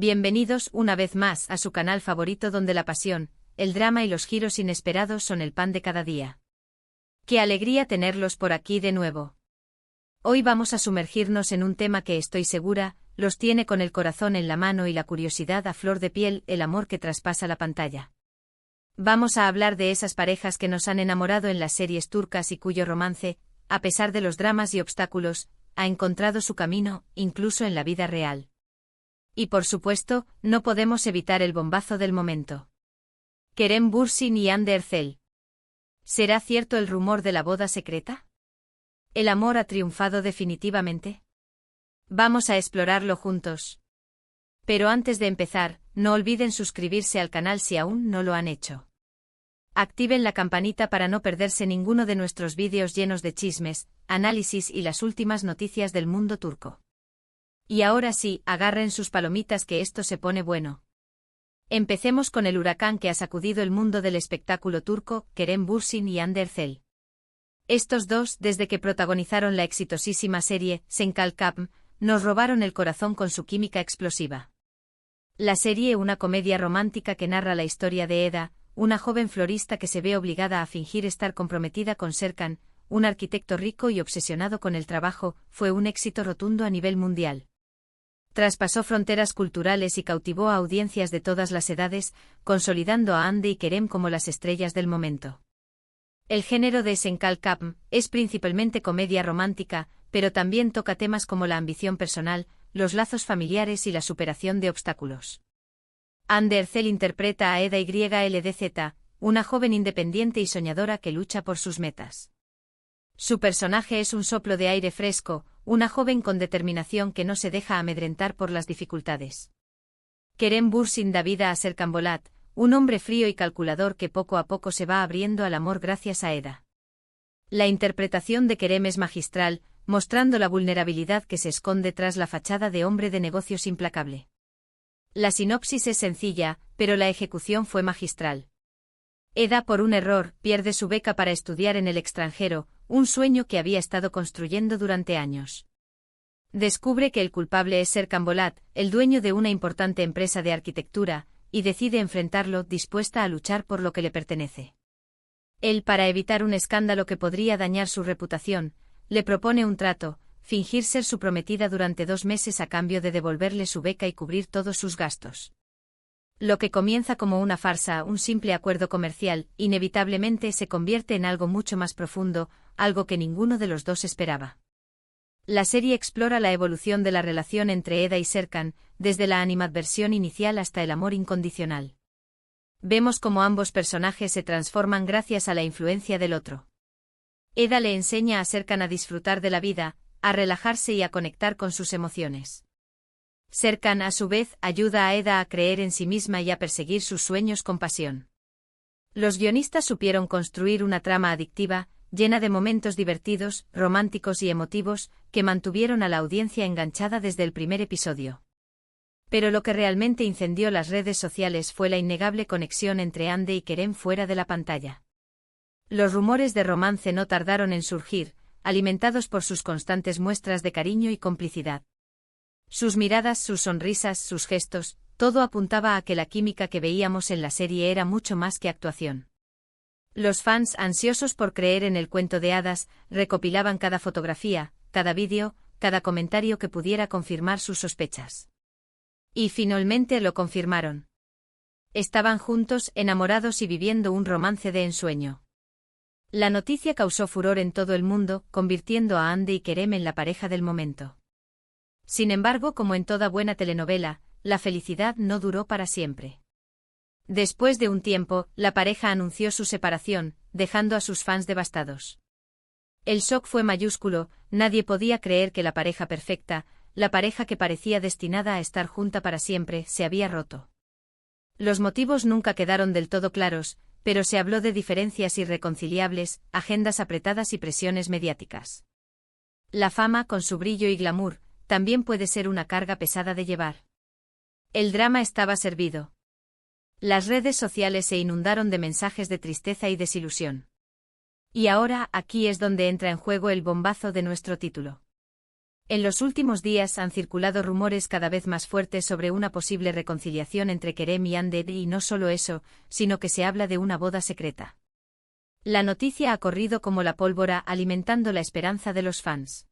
Bienvenidos una vez más a su canal favorito donde la pasión, el drama y los giros inesperados son el pan de cada día. ¡Qué alegría tenerlos por aquí de nuevo! Hoy vamos a sumergirnos en un tema que estoy segura, los tiene con el corazón en la mano y la curiosidad a flor de piel, el amor que traspasa la pantalla. Vamos a hablar de esas parejas que nos han enamorado en las series turcas y cuyo romance, a pesar de los dramas y obstáculos, ha encontrado su camino, incluso en la vida real. Y por supuesto, no podemos evitar el bombazo del momento. Kerem Bürsin y Hande Erçel. ¿Será cierto el rumor de la boda secreta? ¿El amor ha triunfado definitivamente? Vamos a explorarlo juntos. Pero antes de empezar, no olviden suscribirse al canal si aún no lo han hecho. Activen la campanita para no perderse ninguno de nuestros vídeos llenos de chismes, análisis y las últimas noticias del mundo turco. Y ahora sí, agarren sus palomitas que esto se pone bueno. Empecemos con el huracán que ha sacudido el mundo del espectáculo turco, Kerem Bürsin y Hande Erçel. Estos dos, desde que protagonizaron la exitosísima serie Çenkalkapm, nos robaron el corazón con su química explosiva. La serie, una comedia romántica que narra la historia de Eda, una joven florista que se ve obligada a fingir estar comprometida con Serkan, un arquitecto rico y obsesionado con el trabajo, fue un éxito rotundo a nivel mundial. Traspasó fronteras culturales y cautivó a audiencias de todas las edades, consolidando a Hande y Kerem como las estrellas del momento. El género de Çenkalkapm es principalmente comedia romántica, pero también toca temas como la ambición personal, los lazos familiares y la superación de obstáculos. Hande Erçel interpreta a Eda YLDZ, una joven independiente y soñadora que lucha por sus metas. Su personaje es un soplo de aire fresco, una joven con determinación que no se deja amedrentar por las dificultades. Kerem Bürsin da vida a Serkan Bolat, un hombre frío y calculador que poco a poco se va abriendo al amor gracias a Eda. La interpretación de Kerem es magistral, mostrando la vulnerabilidad que se esconde tras la fachada de hombre de negocios implacable. La sinopsis es sencilla, pero la ejecución fue magistral. Eda, por un error, pierde su beca para estudiar en el extranjero, un sueño que había estado construyendo durante años. Descubre que el culpable es Serkan Bolat, el dueño de una importante empresa de arquitectura, y decide enfrentarlo, dispuesta a luchar por lo que le pertenece. Él, para evitar un escándalo que podría dañar su reputación, le propone un trato: fingir ser su prometida durante 2 meses a cambio de devolverle su beca y cubrir todos sus gastos. Lo que comienza como una farsa, un simple acuerdo comercial, inevitablemente se convierte en algo mucho más profundo, algo que ninguno de los dos esperaba. La serie explora la evolución de la relación entre Eda y Serkan, desde la animadversión inicial hasta el amor incondicional. Vemos cómo ambos personajes se transforman gracias a la influencia del otro. Eda le enseña a Serkan a disfrutar de la vida, a relajarse y a conectar con sus emociones. Serkan, a su vez, ayuda a Eda a creer en sí misma y a perseguir sus sueños con pasión. Los guionistas supieron construir una trama adictiva, llena de momentos divertidos, románticos y emotivos, que mantuvieron a la audiencia enganchada desde el primer episodio. Pero lo que realmente incendió las redes sociales fue la innegable conexión entre Hande y Kerem fuera de la pantalla. Los rumores de romance no tardaron en surgir, alimentados por sus constantes muestras de cariño y complicidad. Sus miradas, sus sonrisas, sus gestos, todo apuntaba a que la química que veíamos en la serie era mucho más que actuación. Los fans, ansiosos por creer en el cuento de hadas, recopilaban cada fotografía, cada vídeo, cada comentario que pudiera confirmar sus sospechas. Y finalmente lo confirmaron. Estaban juntos, enamorados y viviendo un romance de ensueño. La noticia causó furor en todo el mundo, convirtiendo a Hande y Kerem en la pareja del momento. Sin embargo, como en toda buena telenovela, la felicidad no duró para siempre. Después de un tiempo, la pareja anunció su separación, dejando a sus fans devastados. El shock fue mayúsculo, nadie podía creer que la pareja perfecta, la pareja que parecía destinada a estar junta para siempre, se había roto. Los motivos nunca quedaron del todo claros, pero se habló de diferencias irreconciliables, agendas apretadas y presiones mediáticas. La fama, con su brillo y glamour, también puede ser una carga pesada de llevar. El drama estaba servido. Las redes sociales se inundaron de mensajes de tristeza y desilusión. Y ahora, aquí es donde entra en juego el bombazo de nuestro título. En los últimos días han circulado rumores cada vez más fuertes sobre una posible reconciliación entre Kerem y Hande, y no solo eso, sino que se habla de una boda secreta. La noticia ha corrido como la pólvora, alimentando la esperanza de los fans.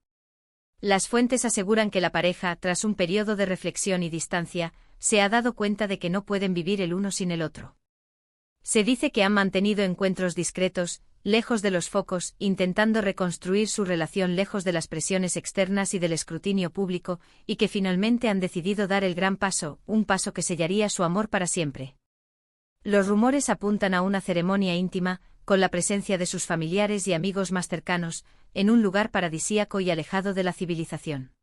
Las fuentes aseguran que la pareja, tras un periodo de reflexión y distancia, se ha dado cuenta de que no pueden vivir el uno sin el otro. Se dice que han mantenido encuentros discretos, lejos de los focos, intentando reconstruir su relación lejos de las presiones externas y del escrutinio público, y que finalmente han decidido dar el gran paso, un paso que sellaría su amor para siempre. Los rumores apuntan a una ceremonia íntima, con la presencia de sus familiares y amigos más cercanos, en un lugar paradisíaco y alejado de la civilización.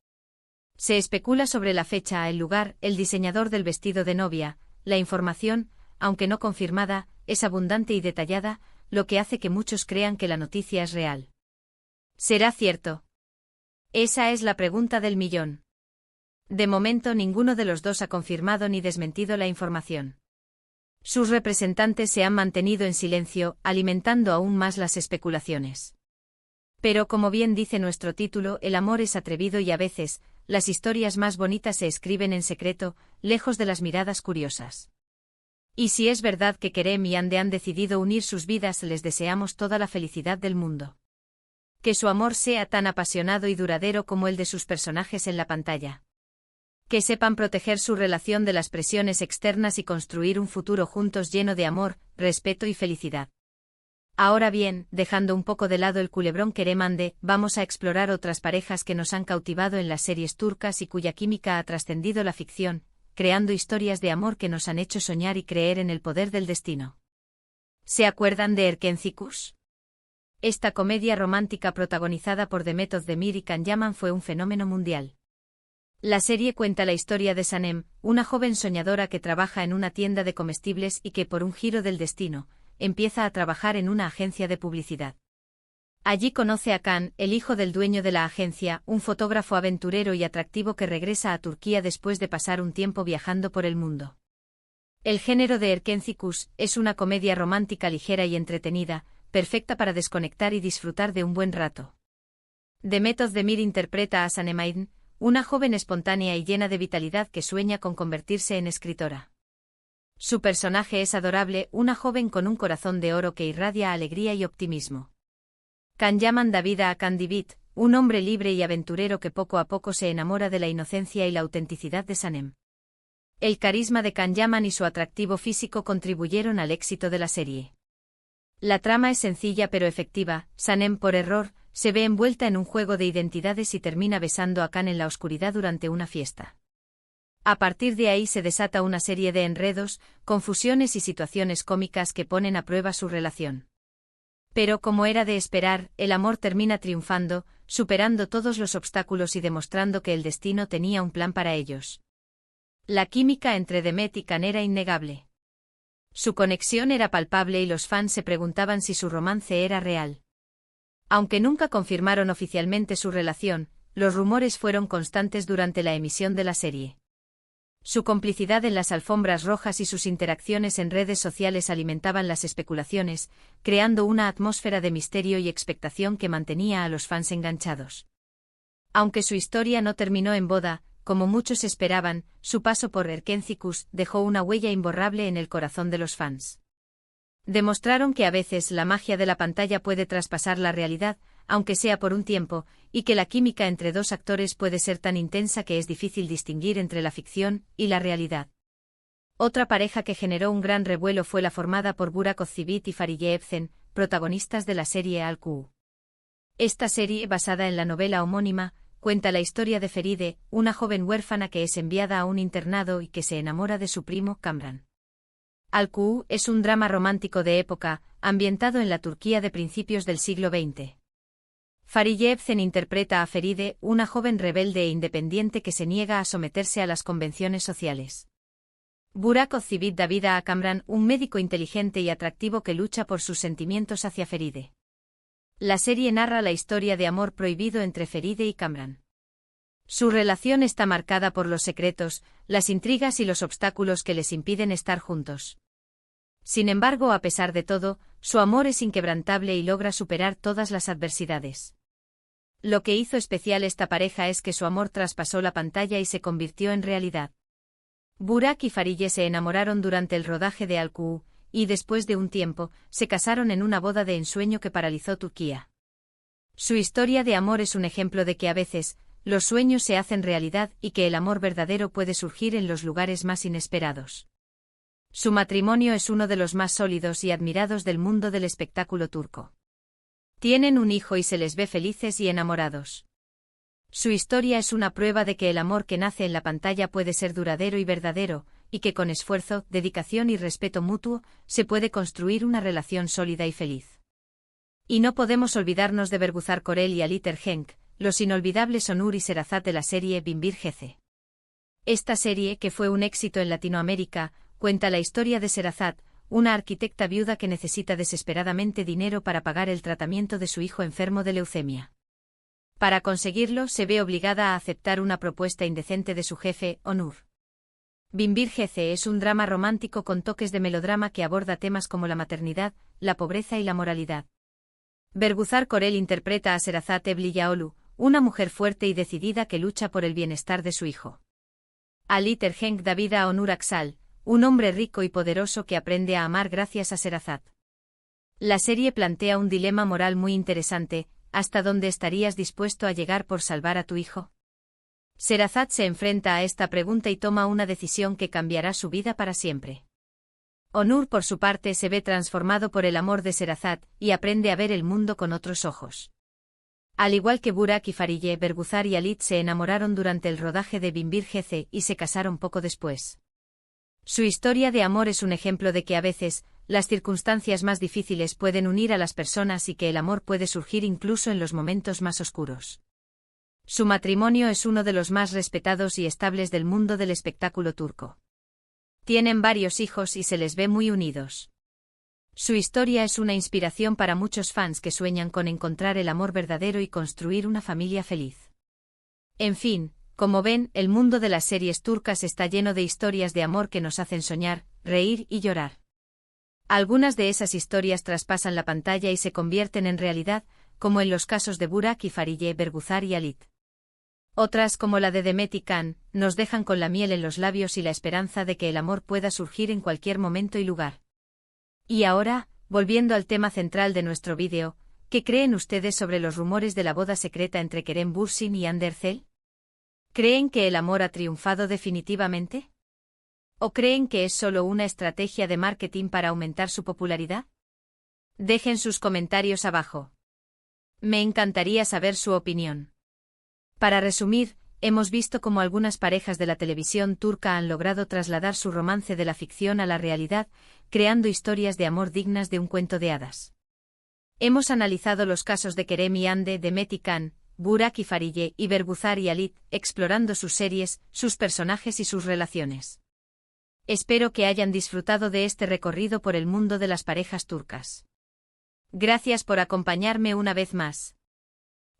Se especula sobre la fecha, el lugar, el diseñador del vestido de novia. La información, aunque no confirmada, es abundante y detallada, lo que hace que muchos crean que la noticia es real. ¿Será cierto? Esa es la pregunta del millón. De momento ninguno de los dos ha confirmado ni desmentido la información. Sus representantes se han mantenido en silencio, alimentando aún más las especulaciones. Pero como bien dice nuestro título, el amor es atrevido y a veces, las historias más bonitas se escriben en secreto, lejos de las miradas curiosas. Y si es verdad que Kerem y Hande han decidido unir sus vidas, les deseamos toda la felicidad del mundo. Que su amor sea tan apasionado y duradero como el de sus personajes en la pantalla. Que sepan proteger su relación de las presiones externas y construir un futuro juntos lleno de amor, respeto y felicidad. Ahora bien, dejando un poco de lado el culebrón Kerem-Hande, vamos a explorar otras parejas que nos han cautivado en las series turcas y cuya química ha trascendido la ficción, creando historias de amor que nos han hecho soñar y creer en el poder del destino. ¿Se acuerdan de Erkenci? Esta comedia romántica protagonizada por Demet Özdemir y Can Yaman fue un fenómeno mundial. La serie cuenta la historia de Sanem, una joven soñadora que trabaja en una tienda de comestibles y que por un giro del destino, empieza a trabajar en una agencia de publicidad. Allí conoce a Can, el hijo del dueño de la agencia, un fotógrafo aventurero y atractivo que regresa a Turquía después de pasar un tiempo viajando por el mundo. El género de Erkenci es una comedia romántica ligera y entretenida, perfecta para desconectar y disfrutar de un buen rato. Demet Özdemir interpreta a Sanem Aydin, una joven espontánea y llena de vitalidad que sueña con convertirse en escritora. Su personaje es adorable, una joven con un corazón de oro que irradia alegría y optimismo. Can Yaman da vida a Can Divit, un hombre libre y aventurero que poco a poco se enamora de la inocencia y la autenticidad de Sanem. El carisma de Can Yaman y su atractivo físico contribuyeron al éxito de la serie. La trama es sencilla pero efectiva. Sanem, por error, se ve envuelta en un juego de identidades y termina besando a Can en la oscuridad durante una fiesta. A partir de ahí se desata una serie de enredos, confusiones y situaciones cómicas que ponen a prueba su relación. Pero como era de esperar, el amor termina triunfando, superando todos los obstáculos y demostrando que el destino tenía un plan para ellos. La química entre Demet y Can era innegable. Su conexión era palpable y los fans se preguntaban si su romance era real. Aunque nunca confirmaron oficialmente su relación, los rumores fueron constantes durante la emisión de la serie. Su complicidad en las alfombras rojas y sus interacciones en redes sociales alimentaban las especulaciones, creando una atmósfera de misterio y expectación que mantenía a los fans enganchados. Aunque su historia no terminó en boda, como muchos esperaban, su paso por Erkenci dejó una huella imborrable en el corazón de los fans. Demostraron que a veces la magia de la pantalla puede traspasar la realidad, aunque sea por un tiempo, y que la química entre dos actores puede ser tan intensa que es difícil distinguir entre la ficción y la realidad. Otra pareja que generó un gran revuelo fue la formada por Burak Özçivit y Fariye Evcen, protagonistas de la serie Al-Ku. Esta serie, basada en la novela homónima, cuenta la historia de Feride, una joven huérfana que es enviada a un internado y que se enamora de su primo Kamran. Al-Ku es un drama romántico de época, ambientado en la Turquía de principios del siglo XX. Fariye Evcen interpreta a Feride, una joven rebelde e independiente que se niega a someterse a las convenciones sociales. Burak Özçivit da vida a Kamran, un médico inteligente y atractivo que lucha por sus sentimientos hacia Feride. La serie narra la historia de amor prohibido entre Feride y Kamran. Su relación está marcada por los secretos, las intrigas y los obstáculos que les impiden estar juntos. Sin embargo, a pesar de todo, su amor es inquebrantable y logra superar todas las adversidades. Lo que hizo especial esta pareja es que su amor traspasó la pantalla y se convirtió en realidad. Burak y Farije se enamoraron durante el rodaje de Al-Qu, y después de un tiempo, se casaron en una boda de ensueño que paralizó Turquía. Su historia de amor es un ejemplo de que a veces, los sueños se hacen realidad y que el amor verdadero puede surgir en los lugares más inesperados. Su matrimonio es uno de los más sólidos y admirados del mundo del espectáculo turco. Tienen un hijo y se les ve felices y enamorados. Su historia es una prueba de que el amor que nace en la pantalla puede ser duradero y verdadero, y que con esfuerzo, dedicación y respeto mutuo, se puede construir una relación sólida y feliz. Y no podemos olvidarnos de Bergüzar Korel y Ali Tergenk, los inolvidables Onur y Sherazad de la serie Binbir Gece. Esta serie, que fue un éxito en Latinoamérica, cuenta la historia de Sherazad, una arquitecta viuda que necesita desesperadamente dinero para pagar el tratamiento de su hijo enfermo de leucemia. Para conseguirlo, se ve obligada a aceptar una propuesta indecente de su jefe, Onur. Binbir Gece es un drama romántico con toques de melodrama que aborda temas como la maternidad, la pobreza y la moralidad. Bergüzar Korel interpreta a Sherazad Evliyaoğlu, una mujer fuerte y decidida que lucha por el bienestar de su hijo. Ali Tergenk da vida a Onur Aksal, un hombre rico y poderoso que aprende a amar gracias a Sherazad. La serie plantea un dilema moral muy interesante: ¿hasta dónde estarías dispuesto a llegar por salvar a tu hijo? Sherazad se enfrenta a esta pregunta y toma una decisión que cambiará su vida para siempre. Onur, por su parte, se ve transformado por el amor de Sherazad y aprende a ver el mundo con otros ojos. Al igual que Burak y Farije, Bergüzar y Halit se enamoraron durante el rodaje de Binbir Gece y se casaron poco después. Su historia de amor es un ejemplo de que a veces, las circunstancias más difíciles pueden unir a las personas y que el amor puede surgir incluso en los momentos más oscuros. Su matrimonio es uno de los más respetados y estables del mundo del espectáculo turco. Tienen varios hijos y se les ve muy unidos. Su historia es una inspiración para muchos fans que sueñan con encontrar el amor verdadero y construir una familia feliz. En fin, como ven, el mundo de las series turcas está lleno de historias de amor que nos hacen soñar, reír y llorar. Algunas de esas historias traspasan la pantalla y se convierten en realidad, como en los casos de Burak y Farije, Bergüzar y Halit. Otras, como la de Demet y Can, nos dejan con la miel en los labios y la esperanza de que el amor pueda surgir en cualquier momento y lugar. Y ahora, volviendo al tema central de nuestro vídeo, ¿qué creen ustedes sobre los rumores de la boda secreta entre Kerem Bürsin y Hande Erçel? ¿Creen que el amor ha triunfado definitivamente? ¿O creen que es solo una estrategia de marketing para aumentar su popularidad? Dejen sus comentarios abajo. Me encantaría saber su opinión. Para resumir, hemos visto cómo algunas parejas de la televisión turca han logrado trasladar su romance de la ficción a la realidad, creando historias de amor dignas de un cuento de hadas. Hemos analizado los casos de Kerem y Hande, Demet y Can, Burak y Farije, y Bergüzar y Halit, explorando sus series, sus personajes y sus relaciones. Espero que hayan disfrutado de este recorrido por el mundo de las parejas turcas. Gracias por acompañarme una vez más.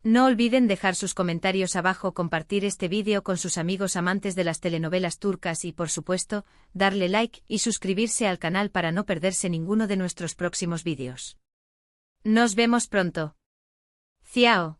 No olviden dejar sus comentarios abajo, compartir este vídeo con sus amigos amantes de las telenovelas turcas y, por supuesto, darle like y suscribirse al canal para no perderse ninguno de nuestros próximos vídeos. Nos vemos pronto. Ciao.